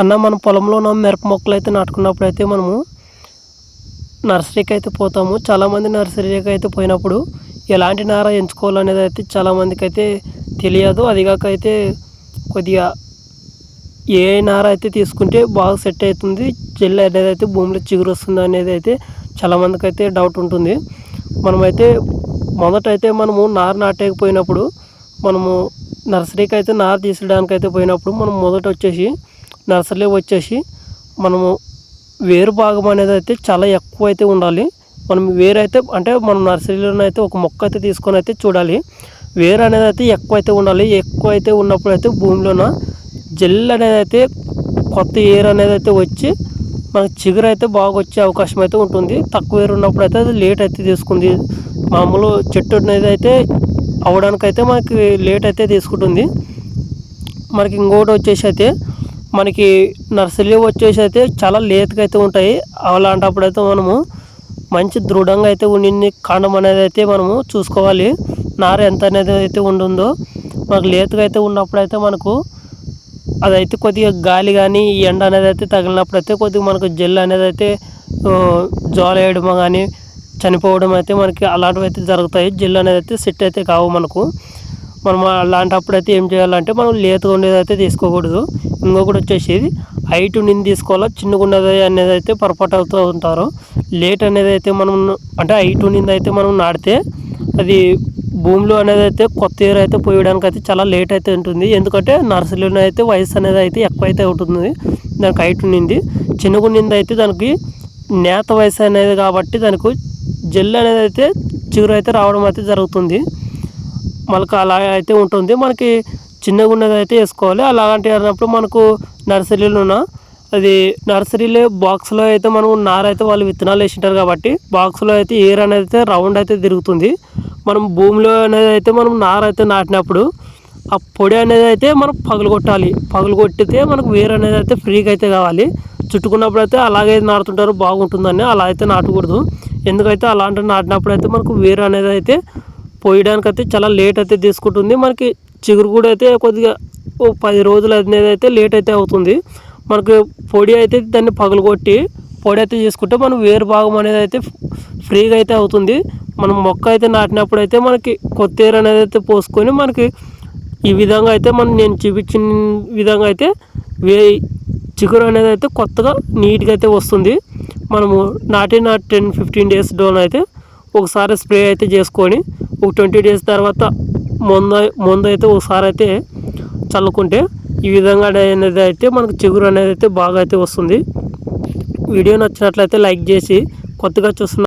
మన పొలంలోన మిరప మొక్కలైతే నాటుకున్నప్పుడైతే మనము నర్సరీకి అయితే పోతాము. చాలామంది నర్సరీకి అయితే పోయినప్పుడు ఎలాంటి నార ఎంచుకోవాలనేది అయితే చాలామందికి అయితే తెలియదు. అదిగాక అయితే కొద్దిగా ఏ నార అయితే తీసుకుంటే బాగా సెట్ అవుతుంది, జెల్ అనేది అయితే భూమిలో చిగురు వస్తుంది అనేది అయితే చాలామందికి అయితే డౌట్ ఉంటుంది. మనమైతే మొదటైతే మనము నార నాటేకపోయినప్పుడు మనము నర్సరీకి అయితే నార తీసడానికి అయితే పోయినప్పుడు మనం మొదట వచ్చేసి నర్సరీలో వచ్చేసి మనము వేరు భాగం అనేది అయితే చాలా ఎక్కువ అయితే ఉండాలి. మనం వేరైతే అంటే మనం నర్సరీలోనే అయితే ఒక మొక్క అయితే తీసుకొని అయితే చూడాలి. వేరు అనేది అయితే ఎక్కువ అయితే ఉండాలి. ఎక్కువ అయితే ఉన్నప్పుడు అయితే భూమిలోన జెల్ అనేది అయితే కొత్త ఎయిర్ అనేది అయితే వచ్చి మనకు చిగురు అయితే బాగా వచ్చే అవకాశం అయితే ఉంటుంది. తక్కువ ఎయిర్ ఉన్నప్పుడు అయితే అది లేట్ అయితే తీసుకుంది. మామూలు చెట్టు అనేది అయితే అవడానికైతే మనకి లేట్ అయితే తీసుకుంటుంది. మనకి ఇంకోటి వచ్చేసి అయితే మనకి నర్సరీలో వచ్చేసి అయితే చాలా లేతగా అయితే ఉంటాయి. అలాంటప్పుడు అయితే మనము మంచి దృఢంగా అయితే ఉండి కాండం అనేది అయితే మనము చూసుకోవాలి. నార ఎంత అనేది అయితే ఉంటుందో మనకు లేతగా అయితే ఉన్నప్పుడు అయితే మనకు అదైతే కొద్దిగా గాలి కానీ ఎండ అనేది అయితే తగిలినప్పుడు అయితే కొద్దిగా మనకు జెల్ అనేది అయితే వేయడం కానీ చనిపోవడం అయితే మనకి అలాంటివి అయితే జరుగుతాయి. జెల్ అనేది అయితే సెట్ అయితే కావు మనకు. మనం అలాంటప్పుడు అయితే ఏం చేయాలంటే మనం లేతగా ఉండేది అయితే తీసుకోకూడదు. ఇంకొకటి వచ్చేసి హైట్ నింది తీసుకోవాలా, చిన్నగా ఉన్నది అనేది అయితే పొరపాటు అవుతూ ఉంటారు. లేట్ అనేది అయితే మనం అంటే హైట్ నింది అయితే మనం నాటితే అది భూమిలో అనేది అయితే కొత్త ఎయిర్ అయితే పోయడానికి అయితే చాలా లేట్ అయితే ఉంటుంది. ఎందుకంటే నర్సరీలో అయితే వయసు అనేది అయితే ఎక్కువ అయితే ఉంటుంది. దానికి హైట్ నింది చిన్నగా నింది అయితే దానికి నేత వయసు అనేది కాబట్టి దానికి జెల్ అనేది అయితే చిగురు అయితే రావడం అయితే జరుగుతుంది. మనకు అలా అయితే ఉంటుంది. మనకి చిన్నగా ఉన్నది అయితే వేసుకోవాలి. అలాంటి అన్నప్పుడు మనకు నర్సరీలోన అది నర్సరీలో బాక్స్లో అయితే మనం నార అయితే వాళ్ళు విత్తనాలు వేసింటారు కాబట్టి బాక్స్లో అయితే ఎయిర్ అనేది అయితే రౌండ్ అయితే తిరుగుతుంది. మనం భూమిలో అనేది అయితే మనం నార అయితే నాటినప్పుడు ఆ పొడి అనేది అయితే మనం పగలగొట్టాలి. పగలగొట్టితే మనకు వేరు అనేది అయితే ఫ్రీగా అయితే కావాలి. చుట్టుకున్నప్పుడు అయితే అలాగే నాటుతుంటారు, బాగుంటుందని అలా అయితే నాటకూడదు. ఎందుకైతే అలాంటి నాటినప్పుడు అయితే మనకు వేరు అనేది అయితే పోయడానికి అయితే చాలా లేట్ అయితే తీసుకుంటుంది. మనకి చిగురు కూడా అయితే కొద్దిగా 10 రోజులు అనేది అయితే లేట్ అయితే అవుతుంది. మనకు పొడి అయితే దాన్ని పగలగొట్టి పొడి అయితే చేసుకుంటే మనం వేరు భాగం అనేది అయితే ఫ్రీగా అయితే అవుతుంది. మనం మొక్క అయితే నాటినప్పుడు అయితే మనకి కొత్త ఎయిర్ అనేది అయితే పోసుకొని మనకి ఈ విధంగా అయితే నేను చూపించిన విధంగా అయితే చిగురు అనేది అయితే కొత్తగా నీట్గా అయితే వస్తుంది. మనము నాటిన 10-15 డేస్ డోన్ అయితే ఒకసారి స్ప్రే అయితే చేసుకొని ఒక 20 డేస్ తర్వాత మందు అయితే ఒకసారి అయితే చల్లుకుంటే ఈ విధంగా అనేది అయితే మనకు చిగురు అనేది అయితే బాగా అయితే వస్తుంది. వీడియో నచ్చినట్లయితే లైక్ చేసి కొత్తగా చూస్తున్న